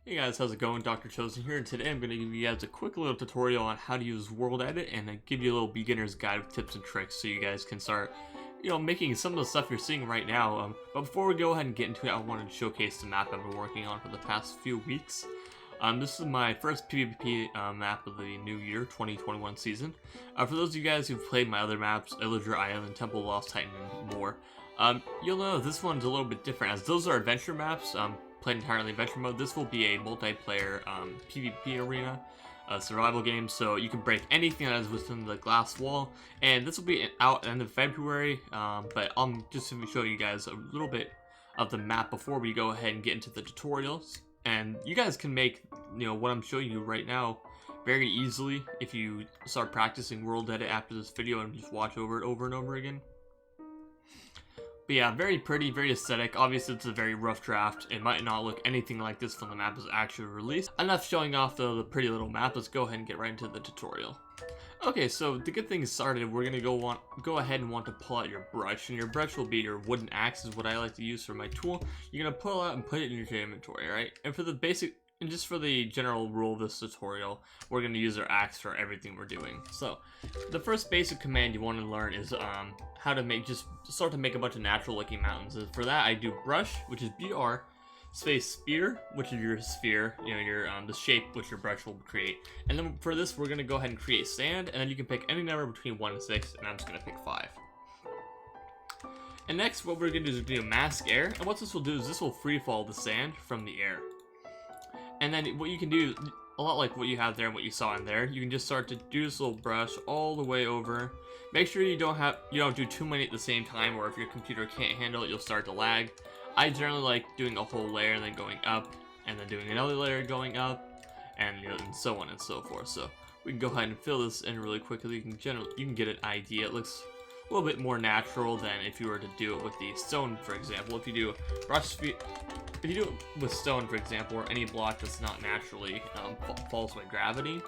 Hey guys, how's it going? Dr. Chosen here, and today I'm going to give you guys a quick little tutorial on how to use World Edit and give you a little beginner's guide with tips and tricks so you guys can start, making some of the stuff you're seeing right now. But before we go ahead and get into it, I wanted to showcase the map I've been working on for the past few weeks. This is my first PvP map of the new year, 2021 season. For those of you guys who've played my other maps, Illager Island, Temple of Lost Titan, and more, you'll know this one's a little bit different, as those are adventure maps. Played entirely adventure mode. This will be a multiplayer PvP arena, survival game, so you can break anything that is within the glass wall. And this will be out at the end of February, but I'm just going to show you guys a little bit of the map before we go ahead and get into the tutorials. And you guys can make, what I'm showing you right now very easily if you start practicing World Edit after this video and just watch over it over and over again. But yeah, very pretty, very aesthetic. Obviously, it's a very rough draft. It might not look anything like this when the map is actually released. Enough showing off the pretty little map. Let's go ahead and get right into the tutorial. Okay, so to get things started, we're gonna go ahead and want to pull out your brush, and your brush will be your wooden axe, is what I like to use for my tool. You're gonna pull out and put it in your inventory, right? And for the basic, and just for the general rule of this tutorial, we're gonna use our axe for everything we're doing. So, the first basic command you want to learn is how to start to make a bunch of natural-looking mountains. And for that, I do brush, which is BR, space spear, which is your sphere, the shape which your brush will create. And then for this, we're gonna go ahead and create sand, and then you can pick any number between 1 and 6, and I'm just gonna pick 5. And next, what we're gonna do is do mask air, and what this will do is this will free fall the sand from the air. And then what you can do, a lot like what you have there and what you saw in there, you can just start to do this little brush all the way over. Make sure you don't do too many at the same time, or if your computer can't handle it, you'll start to lag. I generally like doing a whole layer and then going up, and then doing another layer going up, and and so on and so forth. So we can go ahead and fill this in really quickly. You can get an idea. It looks a little bit more natural than if you were to do it with the stone, for example. If you do it with stone, for example, or any block that's not naturally falls by gravity,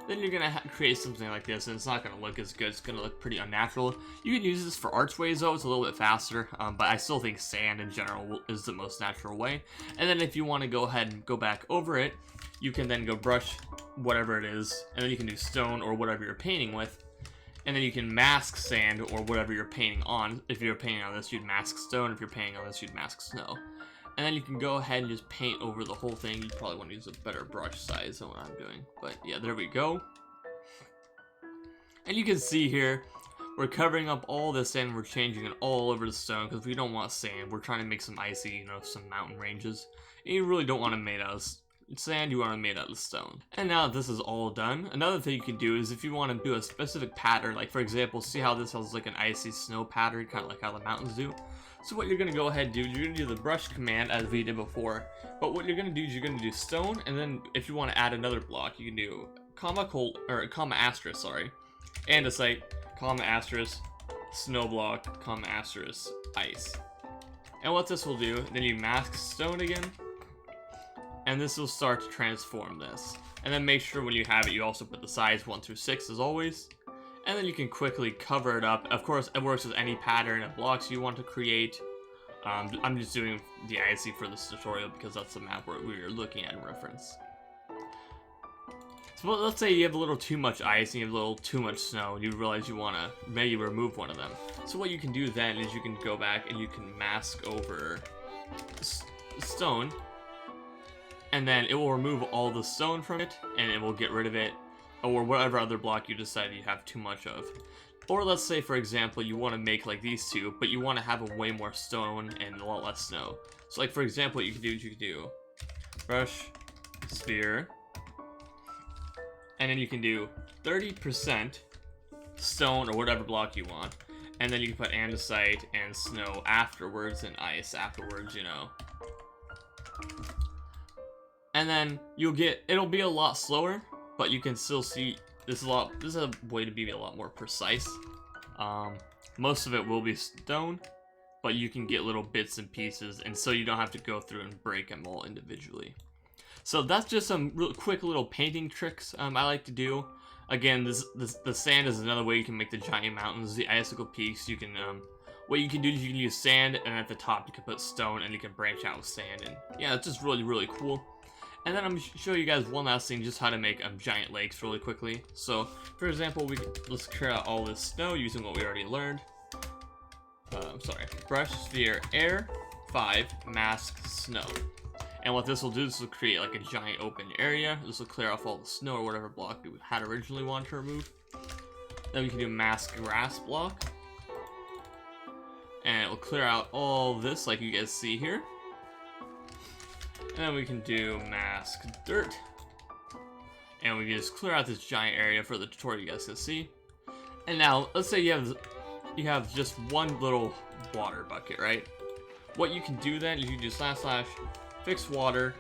then you're gonna create something like this, and it's not gonna look as good. It's gonna look pretty unnatural. You can use this for archways, though. It's a little bit faster, but I still think sand in general is the most natural way. And then if you want to go ahead and go back over it, you can then go brush whatever it is, and then you can do stone or whatever you're painting with. And then you can mask sand or whatever you're painting on. If you're painting on this, you'd mask stone. If you're painting on this, you'd mask snow. And then you can go ahead and just paint over the whole thing. You probably want to use a better brush size than what I'm doing. But yeah, there we go. And you can see here, we're covering up all this sand. We're changing it all over the stone because we don't want sand. We're trying to make some icy, some mountain ranges. And you really don't want to make out of sand, you want to make out of stone. And now that this is all done, another thing you can do is if you want to do a specific pattern, like for example, see how this has like an icy snow pattern, kind of like how the mountains do. So what you're going to go ahead and do, you're going to do the brush command as we did before. But what you're going to do is you're going to do stone, and then if you want to add another block, you can do comma asterisk, and a site, comma asterisk, snow block, comma asterisk, ice. And what this will do, then you mask stone again, and this will start to transform this. And then make sure when you have it, you also put the size 1 through 6 as always. And then you can quickly cover it up. Of course, it works with any pattern of blocks you want to create. I'm just doing the icy for this tutorial because that's the map where we are looking at in reference. So let's say you have a little too much ice and you have a little too much snow, and you realize you want to maybe remove one of them. So what you can do then is you can go back and you can mask over stone, and then it will remove all the stone from it, and it will get rid of it, or whatever other block you decide you have too much of. Or let's say, for example, you want to make like these two, but you want to have a way more stone and a lot less snow. So like for example, what you can do brush, sphere, and then you can do 30% stone or whatever block you want, and then you can put andesite and snow afterwards and ice afterwards, And then it'll be a lot slower, but you can still see this is a way to be a lot more precise. Most of it will be stone, but you can get little bits and pieces, and so you don't have to go through and break them all individually. So that's just some real quick little painting tricks I like to do. Again, the sand is another way you can make the giant mountains, the icicle peaks. You can what you can do is you can use sand, and at the top you can put stone, and you can branch out with sand, and yeah, it's just really, really cool. And then I'm going to show you guys one last thing, just how to make giant lakes really quickly. So, for example, let's clear out all this snow using what we already learned. Brush, sphere, air, 5, mask, snow. And what this will do, this will create like a giant open area. This will clear off all the snow or whatever block we had originally wanted to remove. Then we can do mask grass block. And it will clear out all this like you guys see here. And then we can do mask dirt. And we can just clear out this giant area for the tutorial you guys can see. And now, let's say you have just one little water bucket, right? What you can do then is you do / fix water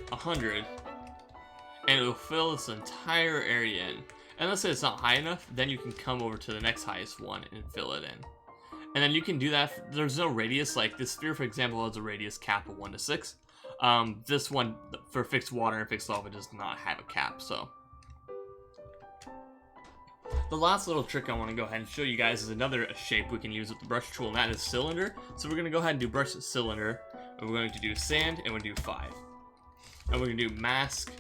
100, and it will fill this entire area in. And let's say it's not high enough, then you can come over to the next highest one and fill it in. And then you can do that. There's no radius, like this sphere, for example, has a radius cap of 1 to 6. This one for fixed water and fixed lava does not have a cap, so. The last little trick I want to go ahead and show you guys is another shape we can use with the brush tool, and that is cylinder. So we're going to go ahead and do brush cylinder, and we're going to do sand, and we're going to do 5. And we're going to do mask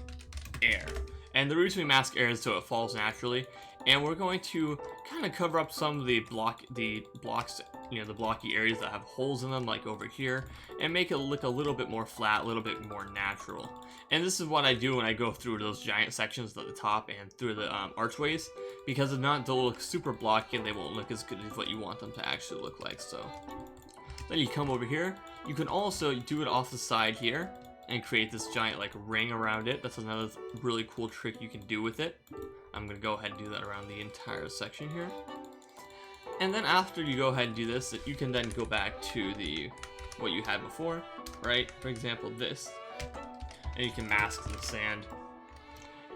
air. And the reason we mask air is so it falls naturally. And we're going to kind of cover up some of the blocks, you know, the blocky areas that have holes in them, like over here, and make it look a little bit more flat, a little bit more natural. And this is what I do when I go through those giant sections at the top and through the archways, because if not, they'll look super blocky and they won't look as good as what you want them to actually look like. So then you come over here. You can also do it off the side here and create this giant like ring around it. That's another really cool trick you can do with it. I'm gonna go ahead and do that around the entire section here. And then after you go ahead and do this, you can then go back to what you had before, right? For example, this. And you can mask the sand.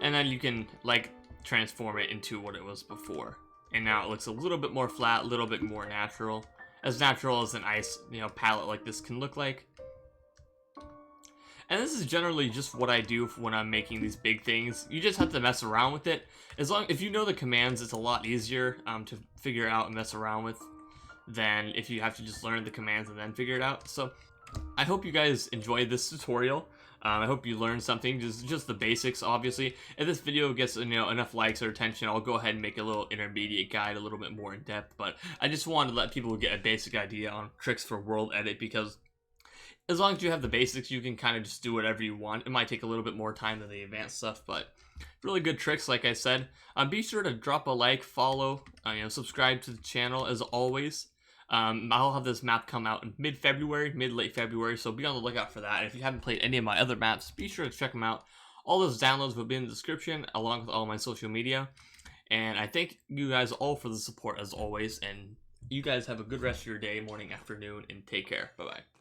And then you can like transform it into what it was before. And now it looks a little bit more flat, a little bit more natural. As natural as an ice, palette like this can look like. And this is generally just what I do when I'm making these big things. You just have to mess around with it. If you know the commands, it's a lot easier to figure out and mess around with than if you have to just learn the commands and then figure it out. So I hope you guys enjoyed this tutorial. I hope you learned something, just the basics, obviously. If this video gets enough likes or attention, I'll go ahead and make a little intermediate guide, a little bit more in depth. But I just wanted to let people get a basic idea on tricks for world edit, because as long as you have the basics, you can kind of just do whatever you want. It might take a little bit more time than the advanced stuff, but really good tricks, like I said. Be sure to drop a like, follow, subscribe to the channel as always. I'll have this map come out in mid-February, late February, so be on the lookout for that. And if you haven't played any of my other maps, be sure to check them out. All those downloads will be in the description, along with all my social media. And I thank you guys all for the support as always, and you guys have a good rest of your day, morning, afternoon, and take care. Bye-bye.